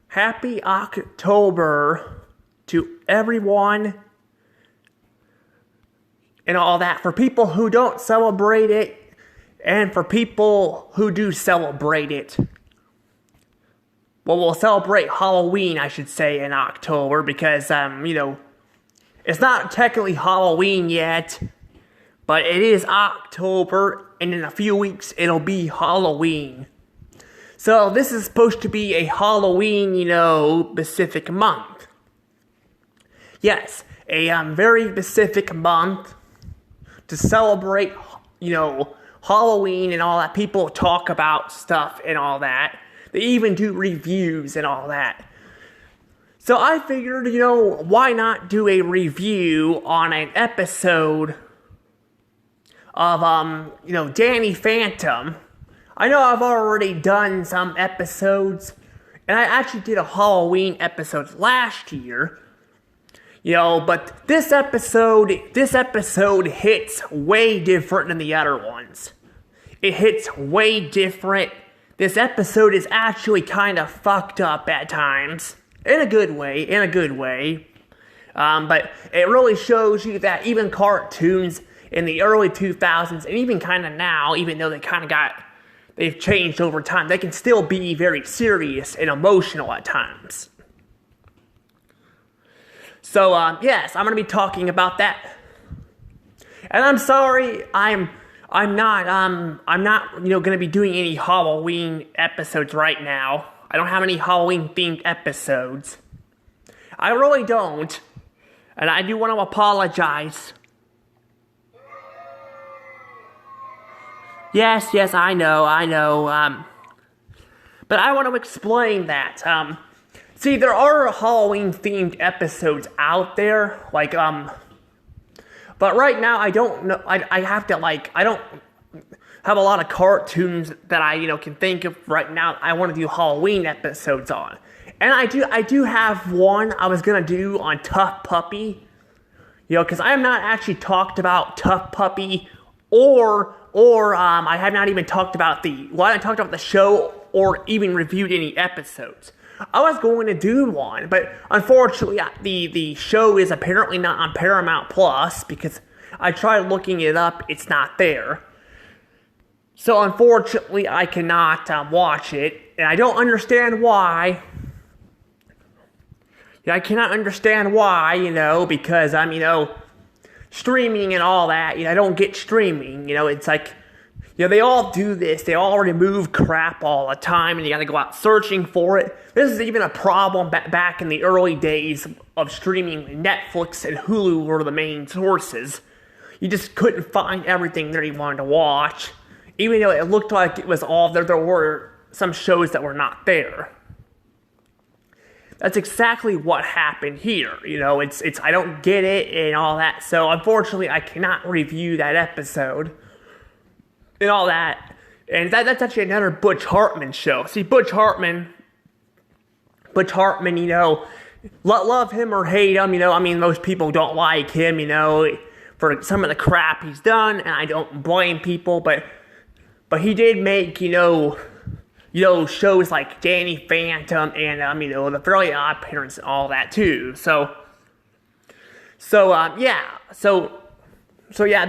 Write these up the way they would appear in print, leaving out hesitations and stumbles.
Happy October to everyone and all that. For people who don't celebrate it, and for people who do celebrate it. Well, we'll celebrate Halloween, I should say, in October because, it's not technically Halloween yet, but it is October, and in a few weeks it'll be Halloween. So this is supposed to be a Halloween, specific month. Yes, a very specific month to celebrate, Halloween and all that. People talk about stuff and all that. They even do reviews and all that. So I figured, why not do a review on an episode of, Danny Phantom. I know I've already done some episodes, and I actually did a Halloween episode last year, but this episode hits way different than the other ones. It hits way different. This episode is actually kind of fucked up at times, in a good way, but it really shows you that even cartoons in the early 2000s, and even kind of now, even though they've changed over time, they can still be very serious and emotional at times. So, yes, I'm going to be talking about that. And I'm sorry, I'm not, going to be doing any Halloween episodes right now. I don't have any Halloween-themed episodes. I really don't. And I do want to apologize. Yes, I know. But I want to explain that. See, there are Halloween-themed episodes out there, but right now I don't know, I don't have a lot of cartoons that I, can think of right now I want to do Halloween episodes on. And I do have one I was going to do on Tough Puppy, because I have not actually talked about Tough Puppy or I have not even talked about I haven't talked about the show or even reviewed any episodes. I was going to do one, but unfortunately the show is apparently not on Paramount Plus because I tried looking it up, it's not there. So unfortunately I cannot watch it, and I don't understand why. I cannot understand why, because I'm, streaming and all that, I don't get streaming, it's like, they all do this, they all remove crap all the time, and you gotta go out searching for it. This is even a problem back in the early days of streaming. Netflix and Hulu were the main sources. You just couldn't find everything that you wanted to watch. Even though it looked like it was all there were some shows that were not there. That's exactly what happened here. It's I don't get it and all that. So unfortunately, I cannot review that episode and all that. And that's actually another Butch Hartman show. See, Butch Hartman, love him or hate him, most people don't like him, for some of the crap he's done, and I don't blame people, but he did make, shows like Danny Phantom and, the Fairly Odd Parents and all that too. So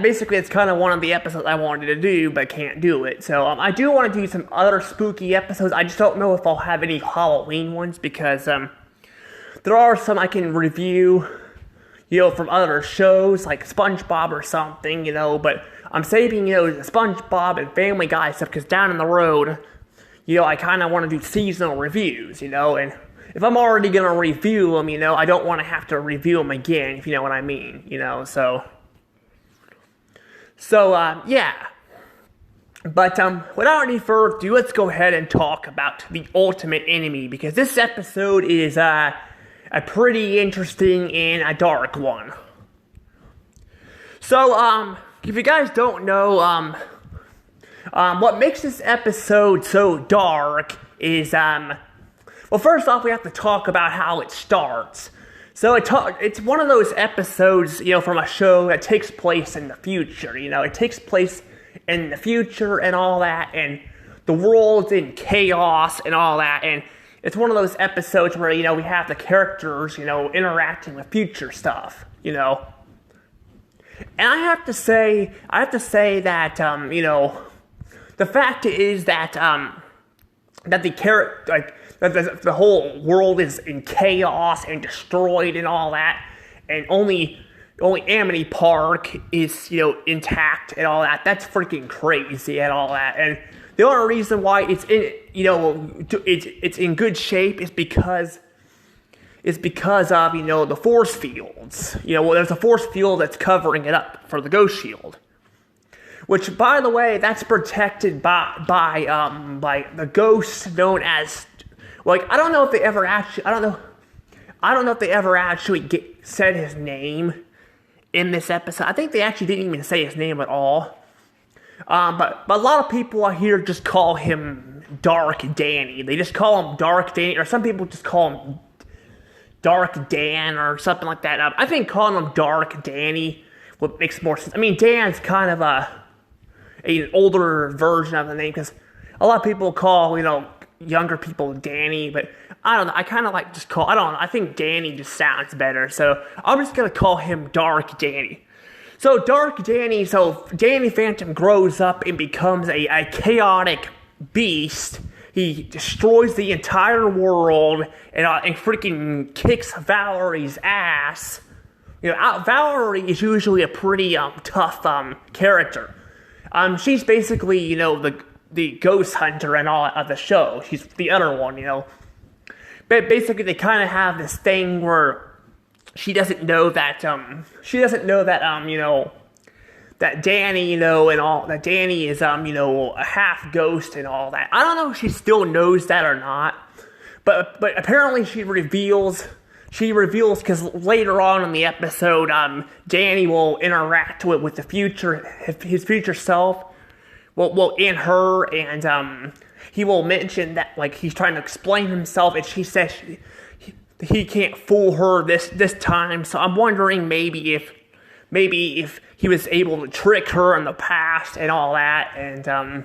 basically it's kind of one of the episodes I wanted to do, but can't do it. So, I do want to do some other spooky episodes. I just don't know if I'll have any Halloween ones, because, there are some I can review, from other shows, like SpongeBob or something, but I'm saving, the SpongeBob and Family Guy stuff, because down the road, I kind of want to do seasonal reviews, and if I'm already going to review them, I don't want to have to review them again, if you know what I mean, So, yeah. But, without any further ado, let's go ahead and talk about The Ultimate Enemy, because this episode is, a pretty interesting and a dark one. So, if you guys don't know, what makes this episode so dark is, well, first off, we have to talk about how it starts. So it's one of those episodes, from a show that takes place in the future. It takes place in the future and all that, and the world's in chaos and all that, and it's one of those episodes where, we have the characters, interacting with future stuff, And I have to say that, the fact is that, that the character, like, that the whole world is in chaos and destroyed and all that, and only Amity Park is, intact and all that. That's freaking crazy and all that. And the only reason why it's in, it's in good shape is because of, the force fields. There's a force field that's covering it up for the Ghost Shield. Which, by the way, that's protected by the ghosts known as, I don't know if they ever actually, I don't know if they ever actually said his name in this episode. I think they actually didn't even say his name at all. But a lot of people out here just call him Dark Danny. They just call him Dark Danny, or some people just call him Dark Dan or something like that. I think calling him Dark Danny makes more sense. I mean, Dan's kind of an older version of the name, because a lot of people call, younger people Danny, but I don't know, I kind of like I think Danny just sounds better, so I'm just going to call him Dark Danny. So Danny Phantom grows up and becomes a chaotic beast. He destroys the entire world and freaking kicks Valerie's ass. Valerie is usually a pretty tough character. She's basically, the ghost hunter and all of the show. She's the other one, But basically, they kind of have this thing where she doesn't know that, that Danny, and all, that Danny is, a half ghost and all that. I don't know if she still knows that or not, but apparently she reveals, because later on in the episode, Danny will interact with the future, his future self, in her, and, he will mention that, he's trying to explain himself, and she says he can't fool her this time, so I'm wondering maybe if he was able to trick her in the past and all that, and,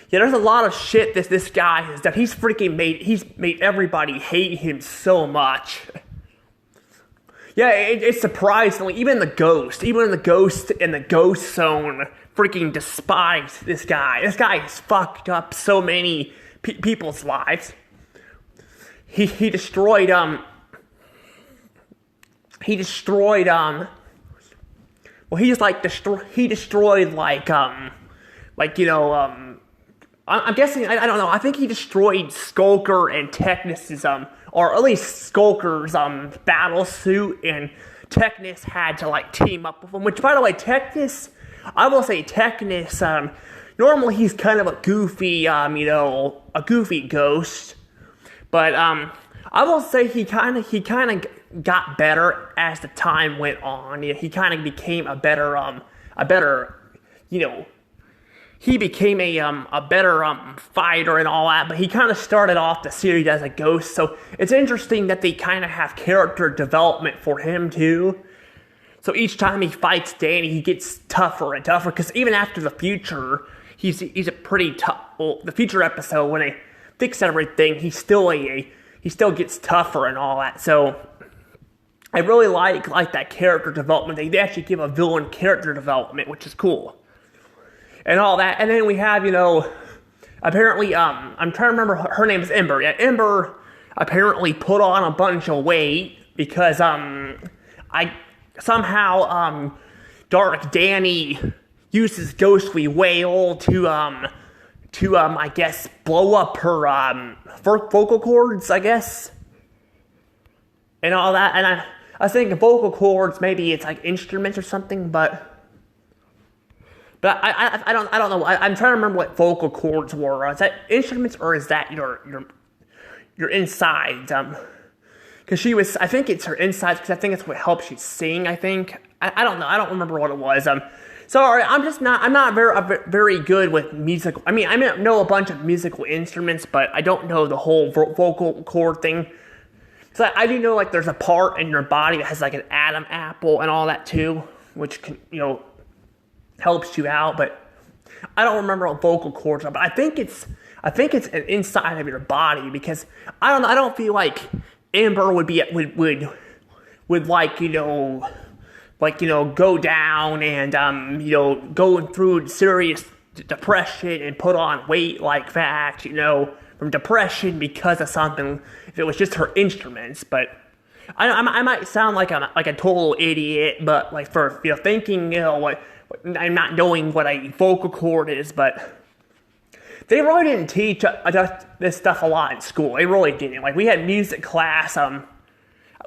there's a lot of shit this guy has done. He's made everybody hate him so much. Yeah, it's surprisingly, even the ghost in the ghost zone freaking despise this guy. This guy has fucked up so many people's lives. He destroyed, well, he destroyed, I'm guessing, I don't know, I think he destroyed Skulker and Technis's, or at least Skulker's, battle suit, and Technis had to, team up with him, which, by the way, Technis, normally he's kind of a goofy, a goofy ghost, but, I will say he kind of got better as the time went on. He kind of became a better, he became a better fighter and all that, but he kind of started off the series as a ghost, so it's interesting that they kind of have character development for him too. So each time he fights Danny, he gets tougher and tougher, because even after the future, he's a pretty tough, the future episode, when they fix everything, he still gets tougher and all that, so I really like that character development. They actually give a villain character development, which is cool. And all that, and then we have, apparently, I'm trying to remember, her name is Ember. Yeah, Ember apparently put on a bunch of weight, because, Dark Danny uses Ghostly Whale to, I guess, blow up her, vocal cords, I guess, and all that, and I was thinking vocal cords, maybe it's instruments or something, but I don't know. I'm trying to remember what vocal cords were. Is that instruments, or is that your insides? Because I think it's her insides, because I think it's what helps you sing, I think. I don't know. I don't remember what it was. Sorry, I'm not very good with musical. I mean, I know a bunch of musical instruments, but I don't know the whole vocal cord thing. So I do know, there's a part in your body that has, an Adam apple and all that, too, which can, helps you out, but I don't remember what vocal cords are, but I think it's I think it's an inside of your body because I don't feel like Amber would like go down and going through serious depression and put on weight like that, from depression because of something. If it was just her instruments, but I might sound like I'm like a total idiot, but like for thinking what I'm not knowing what a vocal cord is, but they really didn't teach this stuff a lot in school. They really didn't. Like we had music class.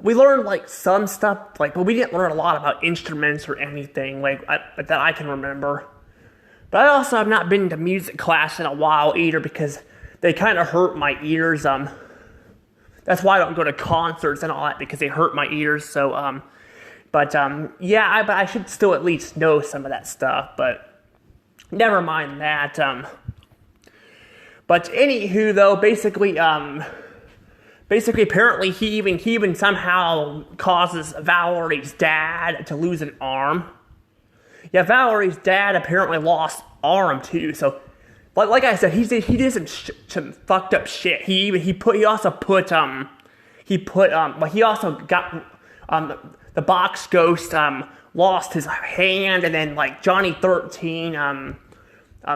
We learned like some stuff, but we didn't learn a lot about instruments or anything that I can remember. But I also have not been to music class in a while either because they kind of hurt my ears. That's why I don't go to concerts and all that because they hurt my ears. So, but I should still at least know some of that stuff. But never mind that. But anywho, though, basically, apparently, he even somehow causes Valerie's dad to lose an arm. Yeah, Valerie's dad apparently lost arm too. So, like I said, he did some fucked up shit. He also got the box ghost lost his hand, and then like Johnny 13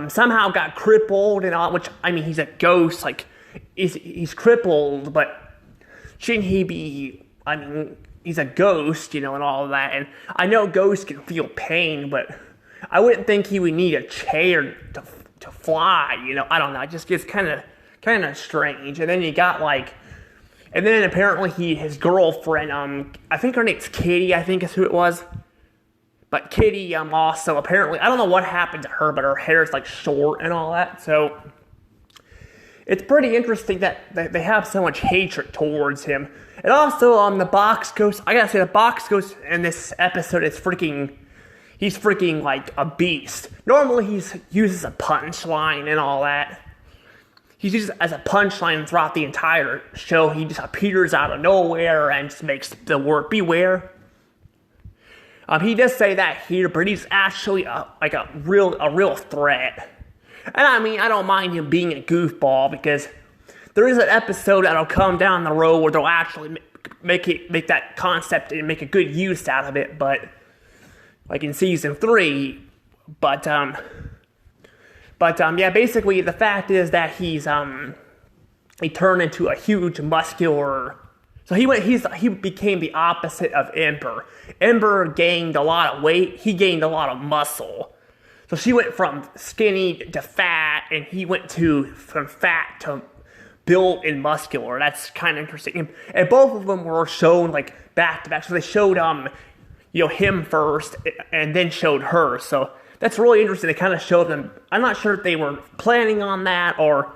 somehow got crippled and all. Which I mean, he's a ghost, like he's crippled, but shouldn't he be? I mean, he's a ghost, and all of that. And I know ghosts can feel pain, but I wouldn't think he would need a chair to fly. I don't know. It just gets kind of strange. And then you got and then apparently his girlfriend, I think her name's Kitty. I think is who it was. But Kitty, also apparently, I don't know what happened to her, but her hair is short and all that. So it's pretty interesting that they have so much hatred towards him. And also, the box ghost, I gotta say, the box ghost in this episode is he's freaking like a beast. Normally he uses a punchline and all that. He uses it as a punchline throughout the entire show. He just appears out of nowhere and just makes the word beware. He does say that here, but he's actually a real threat. And I mean, I don't mind him being a goofball because there is an episode that'll come down the road where they'll actually make that concept and make a good use out of it. But like in season 3, yeah, basically the fact is that he turned into a huge muscular. So he became the opposite of Ember. Ember gained a lot of weight. He gained a lot of muscle. So she went from skinny to fat, and he went from fat to built and muscular. That's kind of interesting. And both of them were shown back to back. So they showed him first, and then showed her. So that's really interesting. They kind of showed them. I'm not sure if they were planning on that or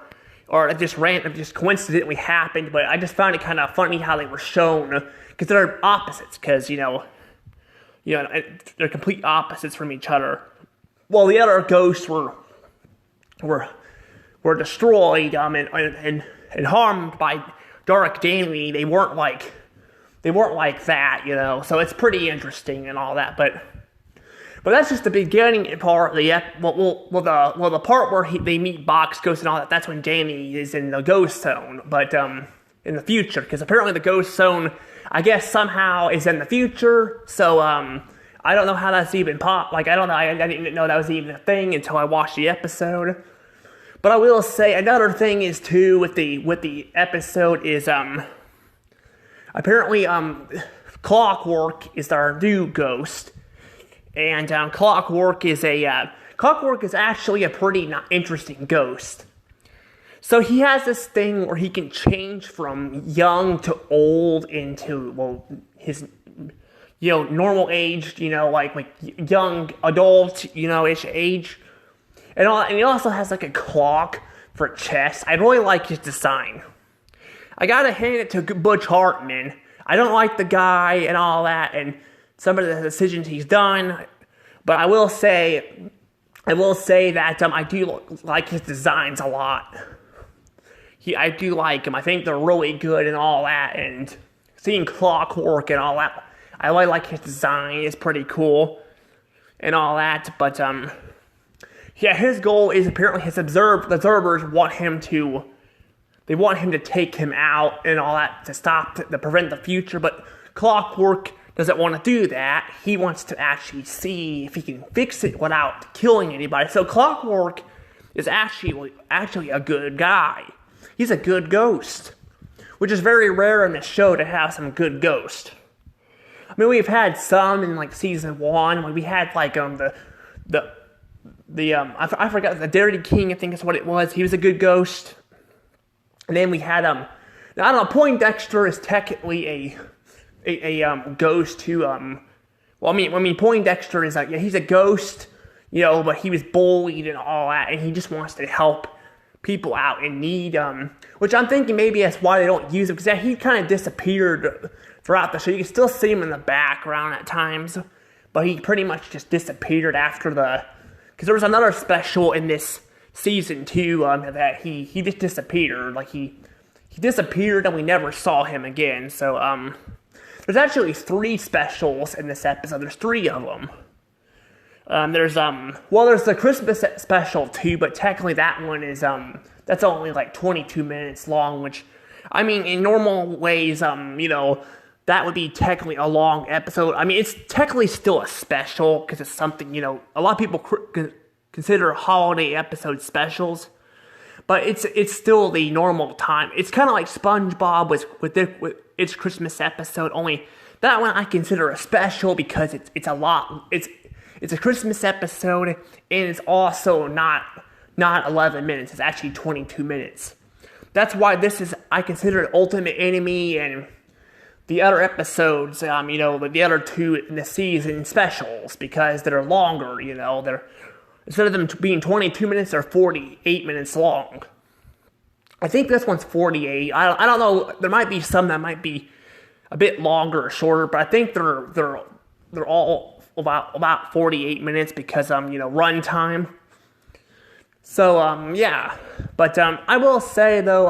it just coincidentally happened, but I just found it kind of funny how they were shown, because they're opposites, because, they're complete opposites from each other. Well, the other ghosts were destroyed, and harmed by Dark Danny. They weren't like that, so it's pretty interesting and all that, but that's just the beginning part of the the part where they meet Box Ghost and all that. That's when Danny is in the Ghost Zone, but in the future, because apparently the Ghost Zone, I guess, somehow is in the future. So I don't know how that's even I don't know. I didn't know that was even a thing until I watched the episode. But I will say another thing is too with the episode is apparently Clockwork is our new ghost. And Clockwork is actually a pretty interesting ghost. So he has this thing where he can change from young to old into his normal age, like young adult, ish age, and he also has a clock for chess. I really like his design. I gotta hand it to Butch Hartman. I don't like the guy and all that, and some of the decisions he's done, but I will say that I do like his designs a lot. I do like him. I think they're really good and all that, and seeing Clockwork and all that, I really like his design. It's pretty cool and all that, but Yeah, his goal is apparently the observers want him to. They want him to take him out and all that to prevent the future, but Clockwork doesn't want to do that. He wants to actually see if he can fix it without killing anybody. So Clockwork is actually a good guy. He's a good ghost, which is very rare in the show to have some good ghost. I mean, we've had some in like season 1 when we had like I forgot, the Dairy King, I think is what it was. He was a good ghost. And then we had now, I don't know, Poindexter is technically a ghost who Poindexter is like, yeah, he's a ghost, but he was bullied and all that, and he just wants to help people out in need, which I'm thinking maybe that's why they don't use him, because he kind of disappeared throughout the show. You can still see him in the background at times, but he pretty much just disappeared after because there was another special in this season 2 that he just disappeared. Like he disappeared and we never saw him again. So there's actually 3 specials in this episode. There's 3 of them. There's the Christmas special too, but technically that one is that's only like 22 minutes long, which, I mean, in normal ways, that would be technically a long episode. I mean, it's technically still a special because it's something, a lot of people consider holiday episode specials, but it's still the normal time. It's kind of like SpongeBob with its Christmas episode, only that one I consider a special because it's a lot. It's a Christmas episode, and it's also not 11 minutes. It's actually 22 minutes. That's why I consider it Ultimate Enemy and the other episodes, the other 2 in the season specials, because they're longer, they're, instead of them being 22 minutes, they're 48 minutes long. I think this one's 48. I don't know, there might be some that might be a bit longer or shorter, but I think they're all about 48 minutes because, runtime. So, yeah. But I will say, though,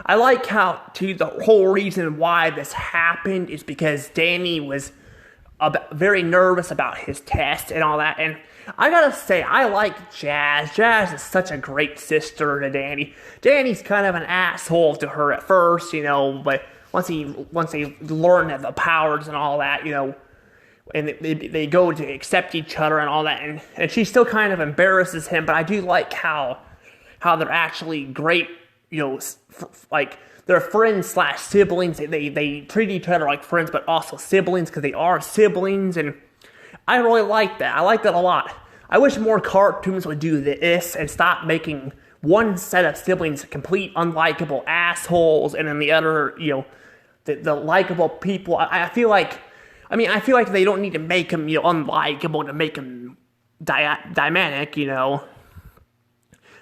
I like how, the whole reason why this happened is because Danny was very nervous about his test and all that. And I gotta say, I like Jazz. Jazz is such a great sister to Danny. Danny's kind of an asshole to her at first, but once they learn the powers and all that, and they go to accept each other and all that, and she still kind of embarrasses him, but I do like how they're actually great, like they're friends / siblings. They treat each other like friends, but also siblings, because they are siblings, and I really like that. I like that a lot. I wish more cartoons would do this and stop making one set of siblings complete unlikable assholes, and then the other, the likable people. I feel like they don't need to make him, unlikable to make him dynamic,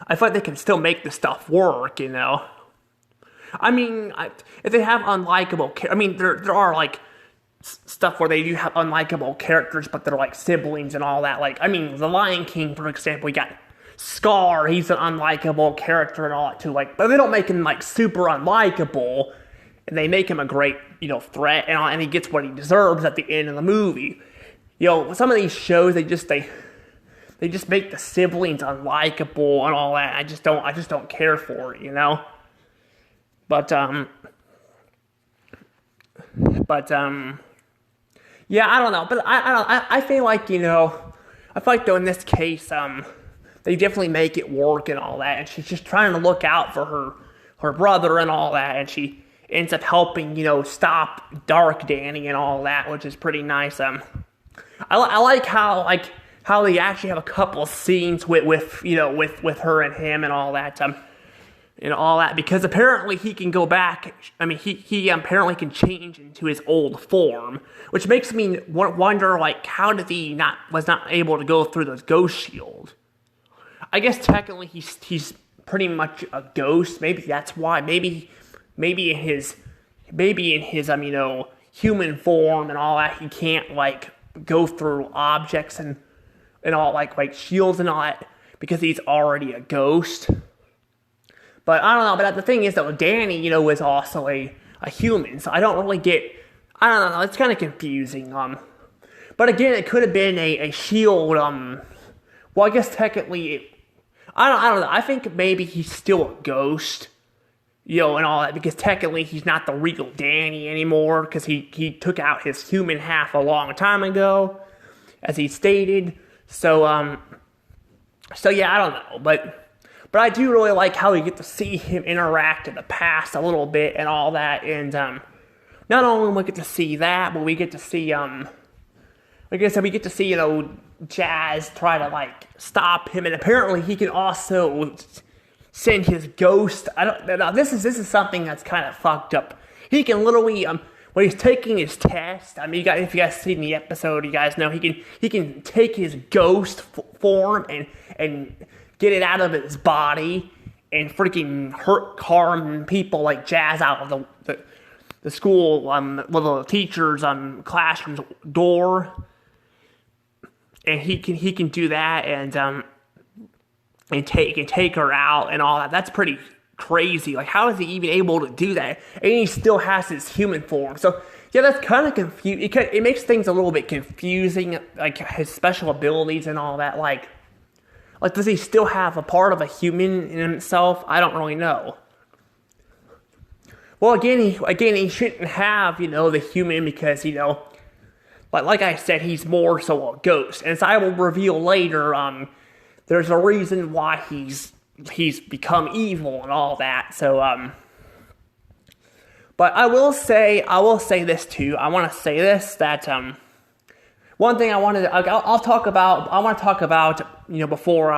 I feel like they can still make the stuff work, I mean, if they have unlikable, there are, like, stuff where they do have unlikable characters, but they're, like, siblings and all that. Like, The Lion King, for example, we got Scar, he's an unlikable character and all that, too. Like, but they don't make him, like, super unlikable, and they make him a great, threat, and he gets what he deserves at the end of the movie. Some of these shows, they just make the siblings unlikable and all that. I just don't care for it, But yeah, I don't know. But I feel like, though in this case, they definitely make it work and all that. And she's just trying to look out for her brother and all that, and she ends up helping, stop Dark Danny and all that, which is pretty nice. I like how they actually have a couple of scenes with her and him and all that, because apparently he can go back. He apparently can change into his old form, which makes me wonder, like, how did he was not able to go through the ghost shield? I guess technically he's pretty much a ghost. Maybe that's why. Maybe in his human form and all that, he can't, like, go through objects and all, like shields and all that, because he's already a ghost. But I don't know. But the thing is, though, Danny, is also a human, so I don't really get. I don't know. It's kind of confusing. But again, it could have been a shield. Well, I guess technically I don't know. I think maybe he's still a ghost, and all that, because technically he's not the real Danny anymore, because he took out his human half a long time ago, as he stated. So yeah, I don't know, but I do really like how we get to see him interact in the past a little bit and all that, and not only do we get to see that, but we get to see like I said, we get to see Jazz try to stop him, and apparently he can also send his ghost. Now this is something that's kind of fucked up. He can literally when he's taking his test. I mean, if you guys seen the episode, you guys know he can take his ghost form and get it out of his body and freaking harm people like Jazz out of the school, the teacher's classroom door. And he can do that and take her out and all that. That's pretty crazy. Like, how is he even able to do that? And he still has his human form. So yeah, that's kind of confusing. It makes things a little bit confusing, like his special abilities and all that. Like does he still have a part of a human in himself? I don't really know. Well, again, he shouldn't have the human, because like I said, he's more so a ghost. And as I will reveal later, there's a reason why he's become evil and all that. So, but I will say this too. I want to say this, that one thing I want to talk about before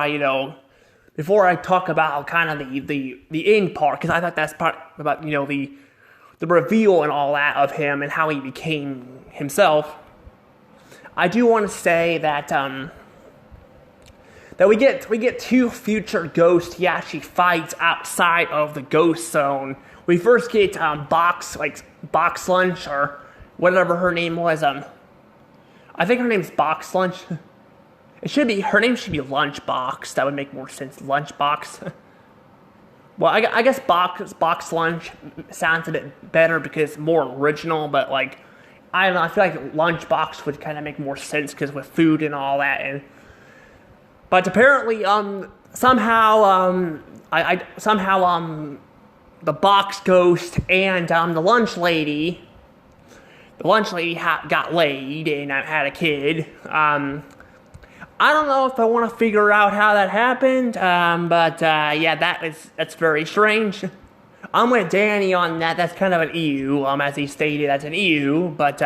I talk about kind of the end part, because I thought that's part about the reveal and all that of him and how he became himself. I do want to say that we get two future ghosts he actually fights outside of the ghost zone. We first get Box Lunch, or whatever her name was. I think her name's Box Lunch. Her name should be Lunchbox. That would make more sense. Lunchbox. Well, I guess Box Lunch sounds a bit better because it's more original, but I don't know, I feel like Lunchbox would kind of make more sense because with food and all that. But apparently, somehow the box ghost and the lunch lady got laid and had a kid. I don't know if I want to figure out how that happened, but yeah, that's very strange. I'm with Danny on that. That's kind of an ew, as he stated, that's an ew. But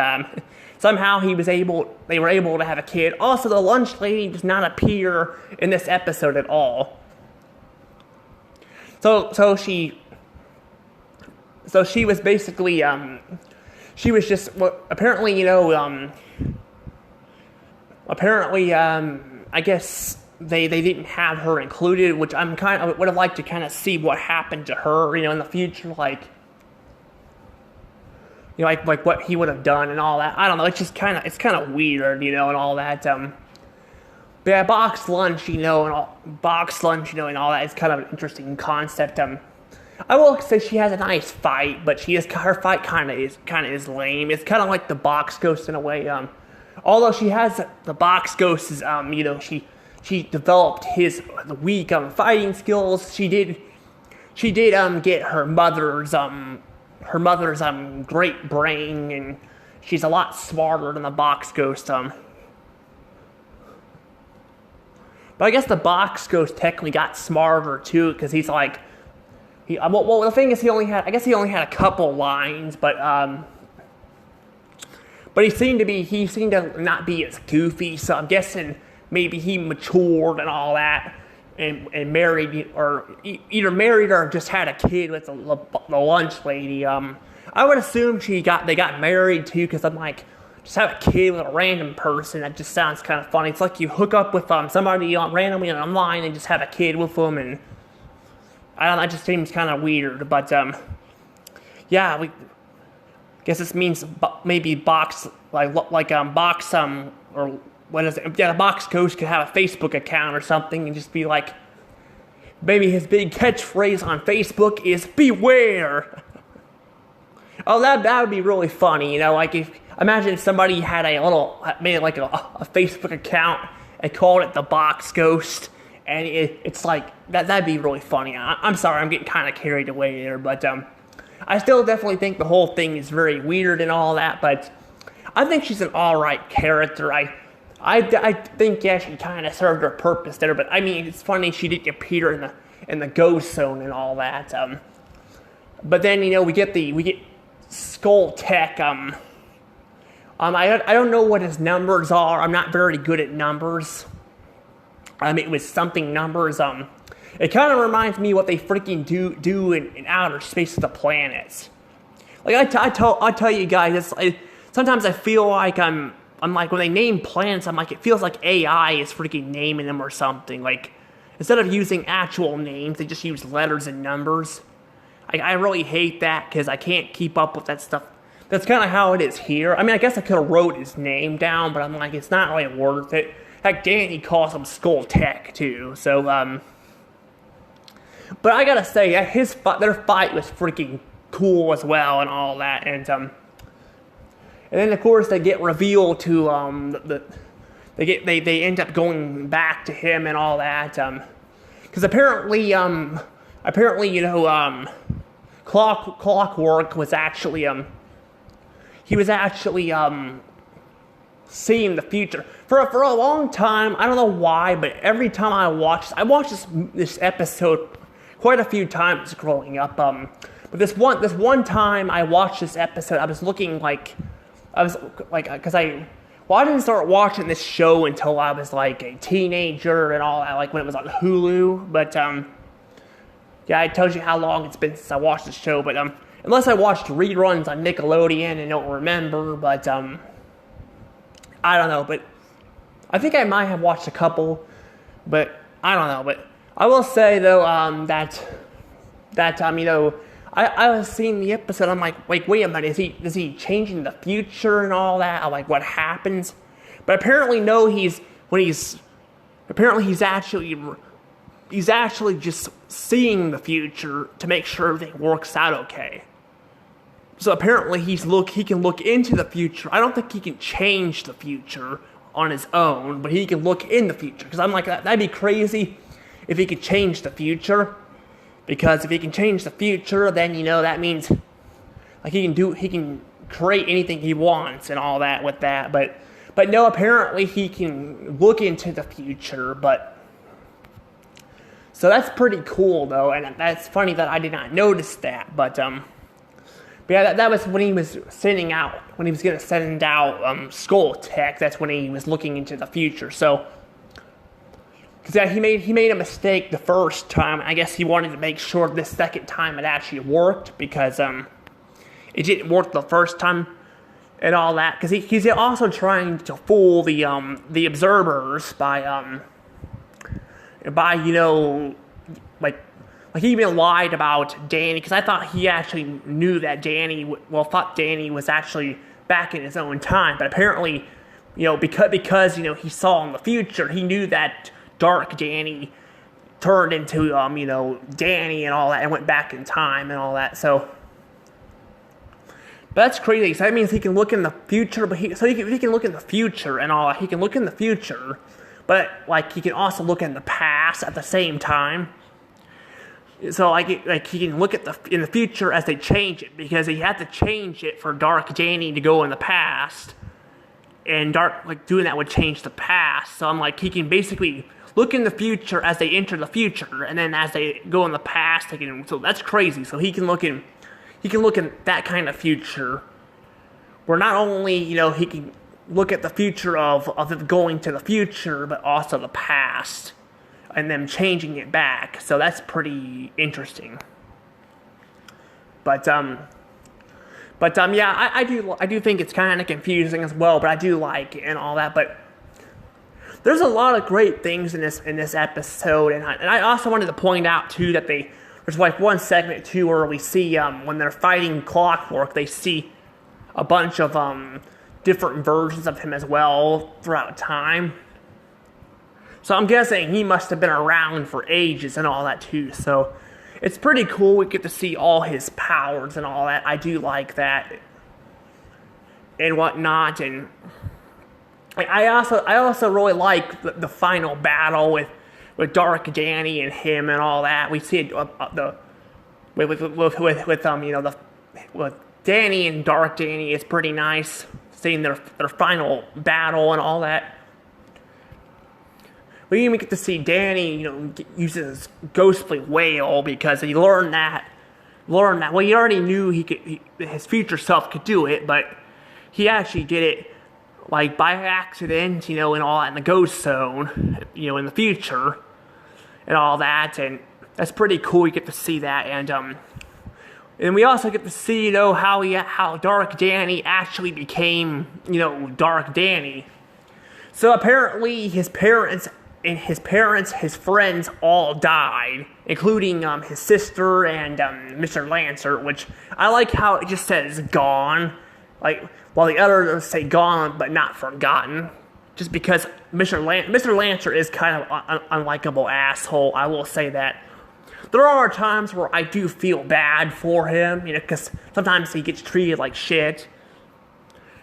somehow they were able to have a kid. Also, the lunch lady does not appear in this episode at all. So she was basically she was just apparently I guess they didn't have her included, which I would have liked to kind of see what happened to her, in the future, like what he would have done and all that. I don't know. It's just kind of weird, and all that. But yeah, box lunch, and all that is kind of an interesting concept. I will say she has a nice fight, but her fight kind of is lame. It's kind of like the box ghost in a way. Although she has the box ghost is she developed his weak fighting skills. She did get her mother's great brain, and she's a lot smarter than the box ghost. But I guess the box ghost technically got smarter too, because he's the thing is he only had a couple lines, but he seemed to not be as goofy. So I'm guessing maybe he matured and all that, and married, or either married or just had a kid with the lunch lady. I would assume they got married too, because I'm like, just have a kid with a random person. That just sounds kind of funny. It's like you hook up with somebody randomly online and just have a kid with them, and I don't know. It just seems kind of weird. But yeah, we guess this means maybe box or what is it? Yeah, the box ghost could have a Facebook account or something, and just be like, maybe his big catchphrase on Facebook is "Beware." Oh, that would be really funny, imagine if somebody had made a Facebook account and called it the Box Ghost, and it's like that'd be really funny. I'm sorry, I'm getting kind of carried away there, but I still definitely think the whole thing is very weird and all that, but I think she's an alright character. I think, yeah, she kind of served her purpose there, but I mean, it's funny she didn't appear in the ghost zone and all that. But then, we get Skull Tech. I don't know what his numbers are. I'm not very good at numbers. It was something numbers. It kind of reminds me what they freaking do in outer space with the planets. Like I tell you guys, sometimes I feel like I'm like, when they name planets, I'm like, it feels like AI is freaking naming them or something. Like, instead of using actual names, they just use letters and numbers. I really hate that because I can't keep up with that stuff. That's kind of how it is here. I mean, I guess I could have wrote his name down, but I'm like, it's not really worth it. Heck, Danny calls him Skull Tech too. So, but I gotta say, their fight was freaking cool as well and all that. And then of course they get revealed to they end up going back to him and all that. Because apparently Clockwork was actually he was actually seeing the future for a long time. I don't know why, but every time I watched this episode quite a few times growing up. But this one time I watched this episode, I was because I didn't start watching this show until I was like a teenager and all that, like when it was on Hulu. But yeah, it tells you how long it's been since I watched the show. But unless I watched reruns on Nickelodeon and don't remember, but I don't know. But I think I might have watched a couple, but I don't know. But I will say though that I was seeing the episode. I'm like, wait a minute, is he changing the future and all that? I'm like, what happens? But apparently, no. He's actually just seeing the future to make sure everything works out okay. So apparently, he can look into the future. I don't think he can change the future on his own, but he can look in the future. Because I'm like, that'd be crazy if he could change the future. Because if he can change the future, then that means like he can create anything he wants and all that with that. But no, apparently he can look into the future. But so that's pretty cool though, and that's funny that I did not notice that. But yeah, that was when he was when he was gonna send out Skull Tech. That's when he was looking into the future. So. Because yeah, he made a mistake the first time. I guess he wanted to make sure the second time it actually worked, because it didn't work the first time and all that. Because he's also trying to fool the observers by like he even lied about Danny. Because I thought he actually knew that Danny was actually back in his own time, but apparently because he saw in the future, he knew that Dark Danny turned into Danny and all that, and went back in time and all that. So that's crazy. So that means he can look in the future, but he can look in the future and all that. He can look in the future, but like he can also look in the past at the same time. So like he can look at in the future as they change it, because he had to change it for Dark Danny to go in the past, and doing that would change the past. So I'm like, he can basically look in the future as they enter the future, and then as they go in the past, so that's crazy. So he can look in that kind of future, where not only he can look at the future of them going to the future, but also the past, and them changing it back. So that's pretty interesting. But yeah, I do think it's kind of confusing as well, but I do like it and all that. But there's a lot of great things in this episode, and I also wanted to point out too that there's like one segment too where we see when they're fighting Clockwork, they see a bunch of different versions of him as well throughout time. So I'm guessing he must have been around for ages and all that too. So it's pretty cool. We get to see all his powers and all that. I do like that and whatnot. And I also really like the final battle with Dark Danny and him and all that. We see the with with Danny and Dark Danny. It's pretty nice seeing their final battle and all that. We even get to see Danny, use his ghostly wail because he learned that. Well, he already knew his future self could do it, but he actually did it like by accident, and all that in the ghost zone, in the future, and all that, and that's pretty cool. You get to see that, and we also get to see, how Dark Danny actually became, Dark Danny. So apparently his parents, his friends all died, including his sister and Mr. Lancer, which I like how it just says gone, like, while the others say gone but not forgotten, just because Mr. Lancer is kind of an unlikable asshole, I will say that. There are times where I do feel bad for him, because sometimes he gets treated like shit,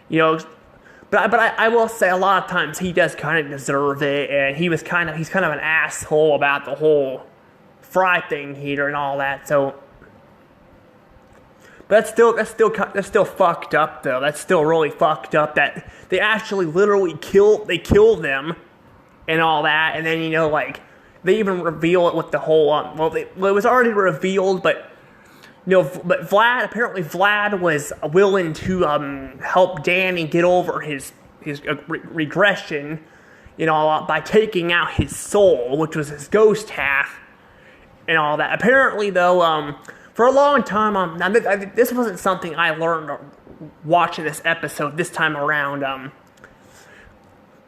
But I will say a lot of times he does kind of deserve it, and he's kind of an asshole about the whole Fry thing here and all that. So, but that's still fucked up though. That's still really fucked up that they actually literally killed them and all that, and then they even reveal it with the whole it was already revealed, but. But Vlad was willing to help Danny get over his regression, by taking out his soul, which was his ghost half, and all that. Apparently, though, for a long time, this wasn't something I learned watching this episode this time around.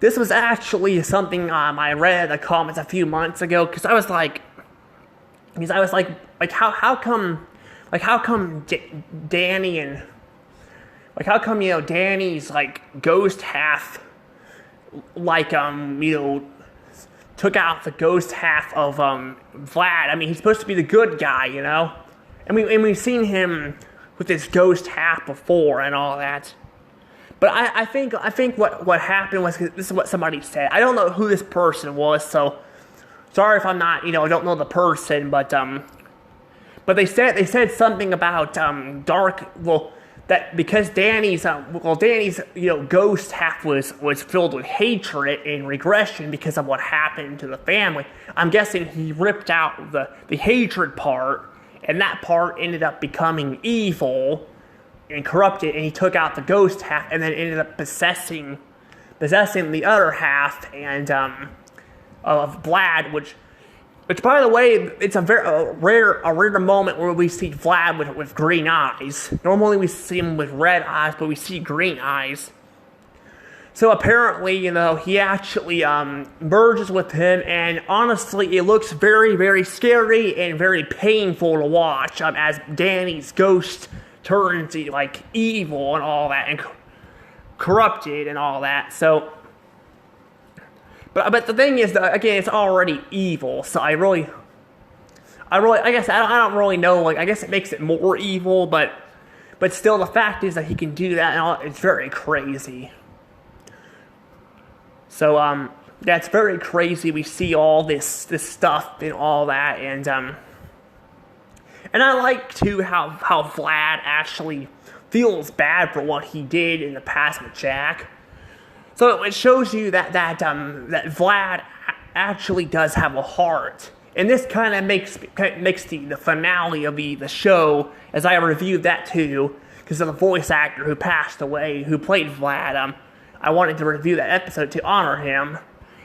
This was actually something I read in the comments a few months ago, because I was like, how come. How come Danny and... Danny's, ghost half, took out the ghost half of, Vlad. I mean, he's supposed to be the good guy, And we've seen him with his ghost half before and all that. But I think what happened was, this is what somebody said. I don't know who this person was, so... Sorry if I'm not, I don't know the person, but they said something about that because Danny's ghost half was filled with hatred and regression because of what happened to the family. I'm guessing he ripped out the hatred part, and that part ended up becoming evil and corrupted, and he took out the ghost half and then ended up possessing the other half and of Vlad, which by the way, it's a rare moment where we see Vlad with green eyes. Normally we see him with red eyes, but we see green eyes. So apparently, he actually merges with him, and honestly, it looks very, very scary and very painful to watch as Danny's ghost turns evil and all that, and corrupted and all that. So. But the thing is, again, it's already evil, so I guess I don't really know, I guess it makes it more evil, but still, the fact is that he can do that, and it's very crazy. So, yeah, it's very crazy. We see all this stuff and all that, and I like, too, how Vlad actually feels bad for what he did in the past with Jack. So it shows you that Vlad actually does have a heart, and this kind of makes the finale of the show, as I reviewed that too, because of the voice actor who passed away, who played Vlad. I wanted to review that episode to honor him.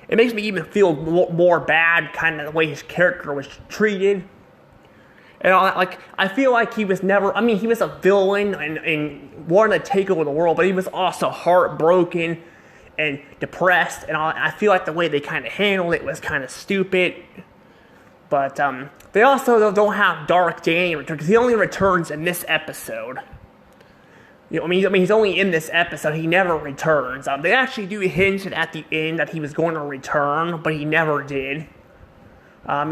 It makes me even feel more bad, kind of the way his character was treated, and all that. I feel like he was never. I mean, he was a villain and wanted to take over the world, but he was also heartbroken and depressed, and all. I feel like the way they kind of handled it was kind of stupid. But they also don't have Dark Danny return, because he only returns in this episode. I mean, he's only in this episode. He never returns. They actually do hint at the end that he was going to return, but he never did. I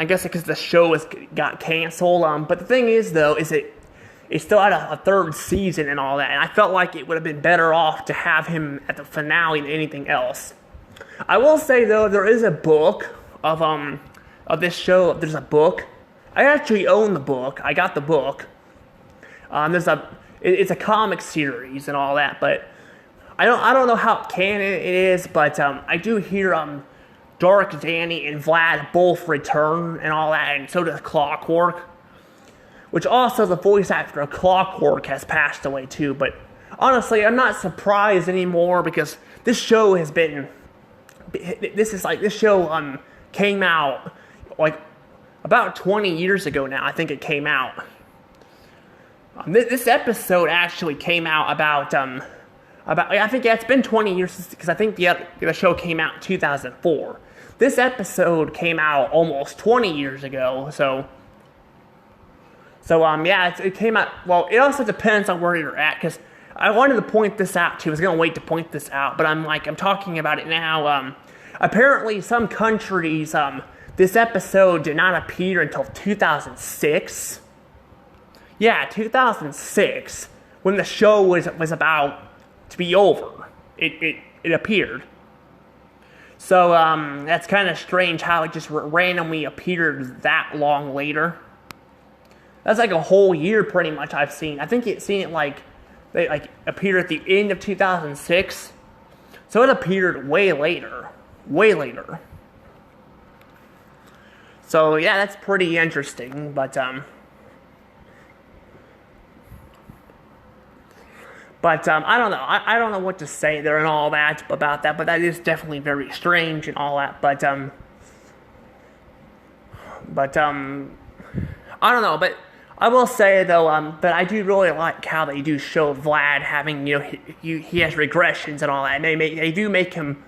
guess because the show got canceled. But the thing is, though, it still had a third season and all that, and I felt like it would have been better off to have him at the finale than anything else. I will say though, there is a book of this show. There's a book. I actually own the book. I got the book. It's a comic series and all that, but I don't know how canon it is, but I do hear Dark Danny and Vlad both return and all that, and so does Clockwork. Which also the voice actor of Clockwork has passed away too, but honestly, I'm not surprised anymore because this show came out like about 20 years ago now. I think it came out. This episode actually came out about I think it's been 20 years because I think the show came out in 2004. This episode came out almost 20 years ago, so yeah, it came out. Well, it also depends on where you're at because I wanted to point this out too. I was gonna wait to point this out, but I'm talking about it now. Apparently, some countries this episode did not appear until 2006. Yeah, 2006, when the show was about to be over, it appeared. So that's kind of strange how it just randomly appeared that long later. That's like a whole year, pretty much. I've seen. I think it's seen it they appeared at the end of 2006, so it appeared way later. So yeah, that's pretty interesting, but I don't know. I don't know what to say there and all that about that, but that is definitely very strange and all that. But I don't know. But I will say though, but I do really like how they do show Vlad having, he has regressions and all that. And they do make him,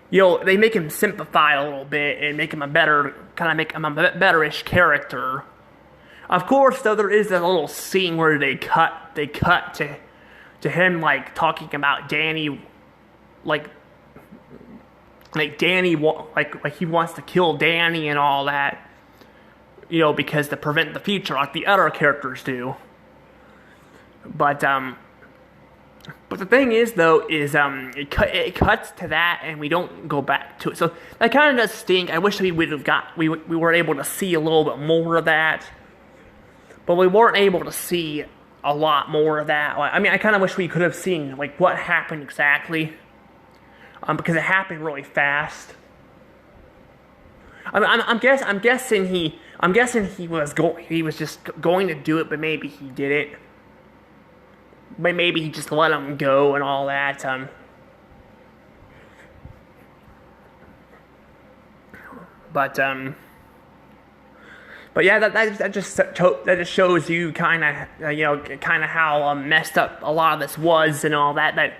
they make him simplify a little bit and make him a betterish character. Of course, though, there is a little scene where they cut to him talking about Danny, like Danny, like he wants to kill Danny and all that, because to prevent the future, like the other characters do. But the thing is, though, is it cuts to that, and we don't go back to it. So that kind of does stink. I wish we were able to see a little bit more of that, but we weren't able to see a lot more of that. I mean, I kind of wish we could have seen what happened exactly, because it happened really fast. I'm guessing he was just going to do it, but maybe he didn't. But maybe he just let him go and all that. But yeah, that just shows you kind of how messed up a lot of this was and all that.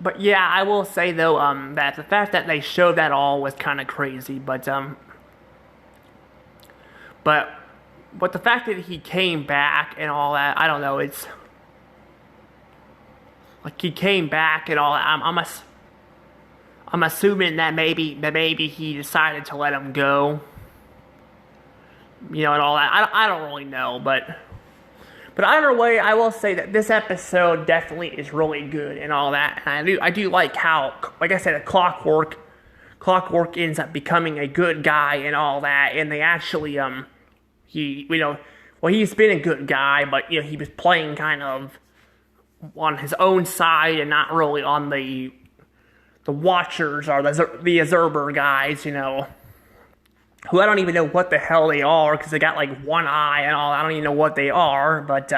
But yeah, I will say though that the fact that they showed that all was kind of crazy. But the fact that he came back and all that, I don't know. It's like he came back and all that. I'm assuming that maybe he decided to let him go, and all that. I don't really know, but either way, I will say that this episode definitely is really good and all that. And I do like how, like I said, Clockwork ends up becoming a good guy and all that, and they actually he's been a good guy, but he was playing kind of on his own side and not really on the Watchers or the Observer guys, who I don't even know what the hell they are, because they got one eye and all. I don't even know what they are, but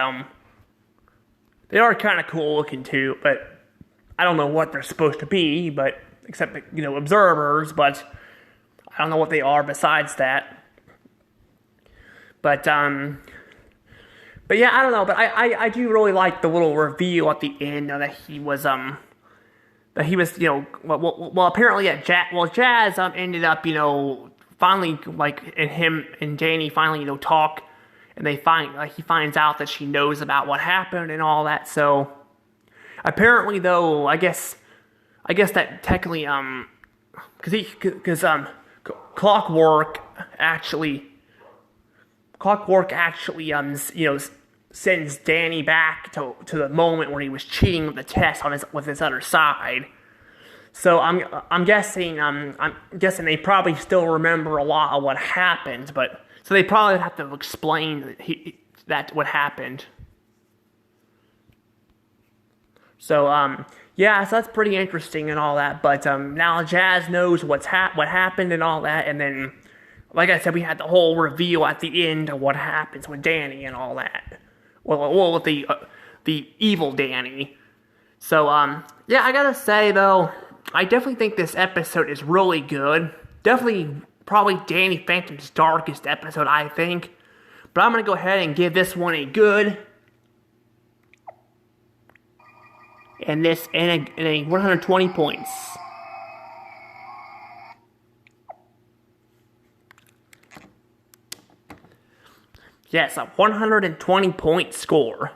they are kind of cool looking too. But I don't know what they're supposed to be, but except observers. But I don't know what they are besides that. But yeah, I don't know. But I do really like the little reveal at the end that he was apparently Jazz ended up finally and him and Danny finally talk, and he finds out that she knows about what happened and all that. So apparently though, I guess that technically because Clockwork actually sends Danny back to the moment where he was cheating with the test with his other side. So I'm guessing they probably still remember a lot of what happened, but so they probably have to explain that what happened. So yeah, so that's pretty interesting and all that. But now Jazz knows what happened and all that, and then, like I said, we had the whole reveal at the end of what happens with Danny and all that. Well, with the evil Danny. So yeah, I gotta say though, I definitely think this episode is really good. Definitely, probably Danny Phantom's darkest episode, I think. But I'm gonna go ahead and give this one a good. And this in a 120 points. Yes, a 120 point score.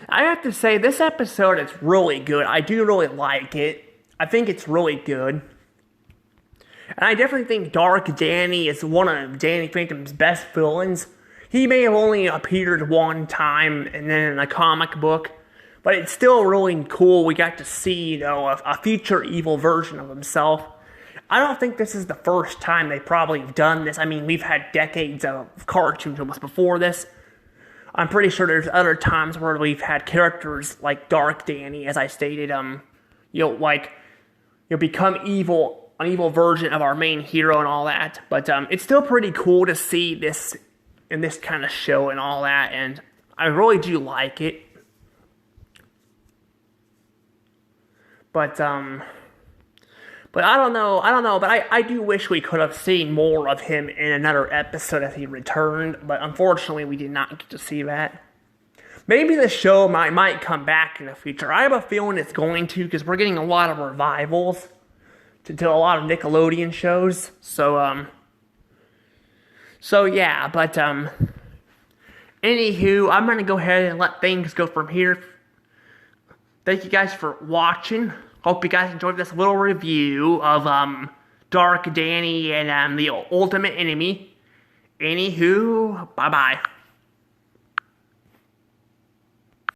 I have to say, this episode is really good. I do really like it. I think it's really good. And I definitely think Dark Danny is one of Danny Phantom's best villains. He may have only appeared one time and then in a comic book, but it's still really cool. We got to see, a future evil version of himself. I don't think this is the first time they probably have done this. I mean, we've had decades of cartoons almost before this. I'm pretty sure there's other times where we've had characters like Dark Danny, as I stated, become evil, an evil version of our main hero and all that. But it's still pretty cool to see this in this kind of show and all that, and I really do like it. But I don't know, but I do wish we could have seen more of him in another episode as he returned, but unfortunately we did not get to see that. Maybe the show might come back in the future. I have a feeling it's going to, because we're getting a lot of revivals to a lot of Nickelodeon shows, so yeah, but anywho, I'm gonna go ahead and let things go from here. Thank you guys for watching. Hope you guys enjoyed this little review of Dark Danny and the Ultimate Enemy. Anywho, bye-bye.